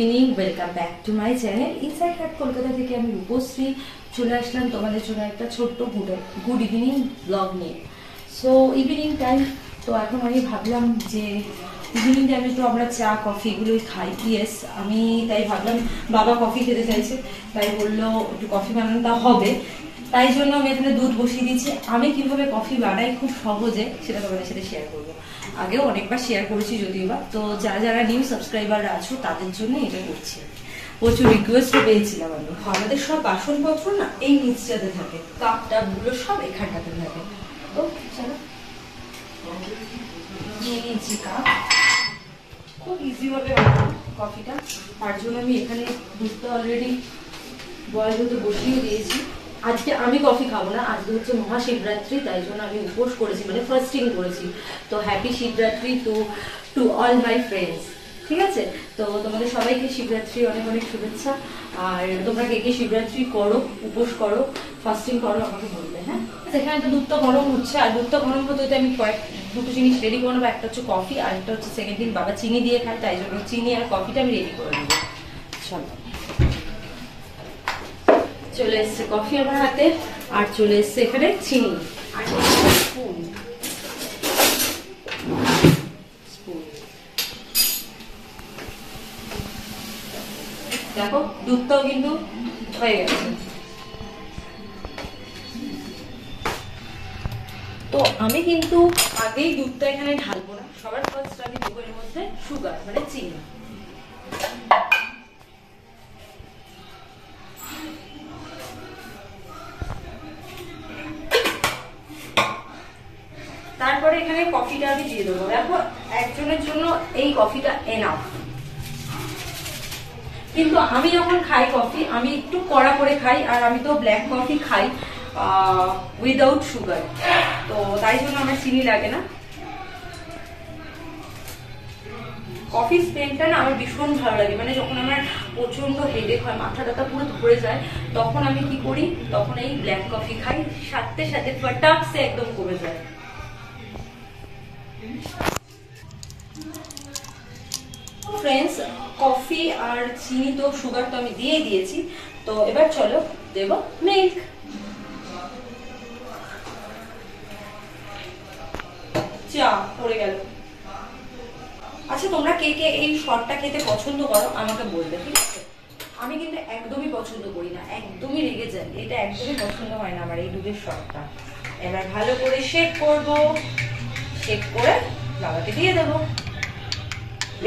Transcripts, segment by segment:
Evening, welcome back to my channel inside heart Kolkata থেকে আমি রূপশ্রী চলে আসলাম তোমাদের জন্য একটা ছোট্ট গুড ইভিনিং ব্লগ নিয়ে। সো ইভিনিং টাইম, তো এখন আমি ভাবলাম যে ইভিনিং টাইমে তো আমরা চা কফি এগুলোই খাই। ইয়েস, আমি তাই ভাবলাম বাবা কফি খেতে চাইছে, তাই বললো একটু কফি বানানো হবে, তাই জন্য আমি এখানে দুধ বসিয়ে দিয়েছি। আমি কিভাবে কফি বানাই খুব সহজে সেটা তোমাদের সাথে শেয়ার করবো। আগেও অনেকবার শেয়ার করেছি যদিও বা, তো যারা যারা নিউ সাবস্ক্রাইবার আছো তাদের জন্য এটা করছি। প্রচুর রিকোয়েস্ট পেয়েছিলাম আমি। আমাদের সব বাসনপত্র না এই নিচটাতে থাকে, কাপ টাপগুলো সব এখানটাতে থাকে। তো চলো নিয়ে নিয়েছি কাপ, খুব ইজি ভাবে বানাবো কফিটা। তার জন্য আমি এখানে দুধটা অলরেডি বয়েল হতে বসিয়ে দিয়েছি। আজকে আমি কফি খাবো না, আজকে হচ্ছে মহাশিবরাত্রি, তাই জন্য আমি উপোস করেছি, মানে ফাস্টিং করেছি। তো happy Shivratri to all my friends. ঠিক আছে, তো তোমাদের সবাইকে শিবরাত্রি অনেক অনেক শুভেচ্ছা। আর তোমরা কে কে শিবরাত্রি করো, উপোস করো, ফাস্টিং করো আমাকে বলবে। হ্যাঁ, এখানে তো দুধটা গরম হচ্ছে, আর দুধটা গরম হতে আমি দুটো জিনিস রেডি করে নেবো। একটা হচ্ছে কফি, আর একটা হচ্ছে সেকেন্ড দিন বাবা চিনি দিয়ে খায়, তাই জন্য চিনি আর কফিটা আমি রেডি করে নেবো। চলো, চলে এসছে কফি আমার হাতে, আর চলে এসছে এখানে চিনি আর স্পুন। দেখো দুধটাও কিন্তু হয়ে গেছে। তো আমি কিন্তু আগেই দুধটা এখানে ঢালবো না, সবার ফার্স্ট আমি দেবো এর মধ্যে সুগার মানে চিনি। তারপরে এখানে কফিটা আমি দিয়ে দেবো। দেখো একজনের জন্য এই কফিটা এনাফ, কিন্তু আমি যখন খাই কফি আমি একটু কড়া করে খাই, আর আমি তো ব্ল্যাক কফি খাই উইদাউট সুগার, তো তাই জন্য আমার চিনি লাগে না। কফি স্মেলটা না আমার ভীষণ ভালো লাগে, মানে যখন আমার প্রচন্ড হেডেক হয়, মাথা ব্যথা পুরো ধরে যায়, তখন আমি কি করি, তখন এই ব্ল্যাক কফি খাই, সাথে সাথে ফটাকসে একদম কমে যায়। ফ্রেন্ডস, কফি আর চিনি তো সুগার তো আমি দিয়ে দিয়েছি, তো এবার চলো দেব মিল্ক। চা পড়ে গেল। আচ্ছা, তোমরা কে কে এই শটটা খেতে পছন্দ করো আমাকে বলবে, ঠিক আছে? আমি কিন্তু একদমই পছন্দ করি না, একদমই রেগে যাই, এটা একদমই পছন্দ হয় না আমার এই দুধের শটটা। এবার ভালো করে শেক করব, শেক করে বাবাকে দিয়ে দেবো।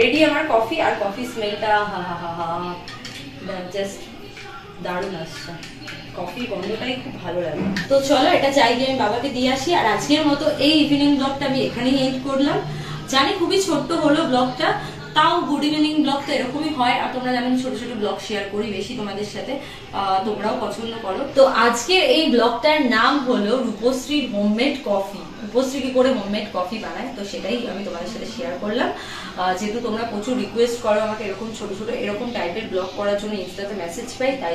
রেডি আমার কফি, আর কফি স্মেলটা হা হা হা হা জাস্ট দারুণ আসছে। কফি গন্ধটাই খুব ভালো লাগে। তো চলো এটা চাই যে আমি বাবাকে দিয়ে আসি। আর আজকের মতো এই ইভিনিং ব্লগটা আমি এখানেই এন্ড করলাম। জানি খুবই ছোট্ট হলো ব্লগটা, তাও গুড ইভিনিং ব্লগ তো এরকমই হয়। আর তোমরা জানো ছোট ছোট ব্লগ শেয়ার করি বেশি তোমাদের সাথে, তোমরাও পছন্দ করো। তো আজকের এই ব্লগটার নাম হলো রূপশ্রী হোমমেড কফি। রূপশ্রী কি করে হোমমেড কফি বানায়, তো সেটাই আমি তোমাদের সাথে শেয়ার করলাম। যেহেতু তোমরা প্রচুর রিকোয়েস্ট করো আমাকে এরকম ছোট ছোট এরকম টাইপের ব্লগ করার জন্য, ইনস্টাতে মেসেজ পাই, তাই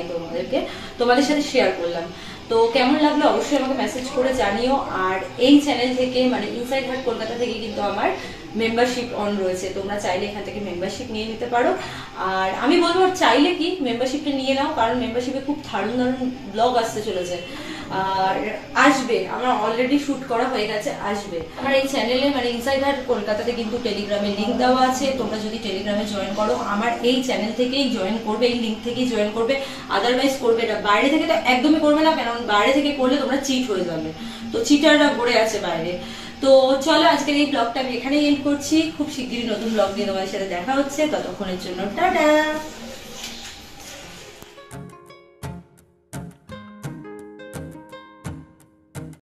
তোমাদের সাথে শেয়ার করলাম। তো কেমন লাগলো অবশ্যই আমাকে মেসেজ করে জানিও। আর এই চ্যানেল থেকে মানে ইনসাইড হার্ট কলকাতা থেকে কিন্তু আমার মেম্বারশিপ অন রয়েছে, তোমরা চাইলে এখান থেকে মেম্বারশিপ নিয়ে নিতে পারো। আর আমি বলবো চাইলে কি মেম্বারশিপটা নিয়ে নাও, কারণ মেম্বারশিপে খুব দারুণ দারুণ ব্লগ আসতে চলেছে, আর আসবে, আমার অলরেডি শুট করা হয়ে গেছে, আসবে। আমার এই চ্যানেলে মানে ইনসাইড হার্ট কলকাতাতে কিন্তু টেলিগ্রামে লিঙ্ক দেওয়া আছে, তোমরা যদি টেলিগ্রামে জয়েন করো আমার এই চ্যানেল থেকেই জয়েন করবে, এই লিঙ্ক থেকেই জয়েন করবে, আদারওয়াইজ করবে না। বাইরে থেকে তো একদমই করবে না, কারণ বাইরে থেকে করলে তোমরা চিট হয়ে যাবে, তো চিটাররা ভরে আছে বাইরে। তো চলো আজকের এই ব্লগটা আমি এখানেই এন্ড করছি। খুব শিগগিরই নতুন ব্লগ নিয়ে তোমাদের সাথে দেখা হচ্ছে, ততক্ষণের জন্য টাটা।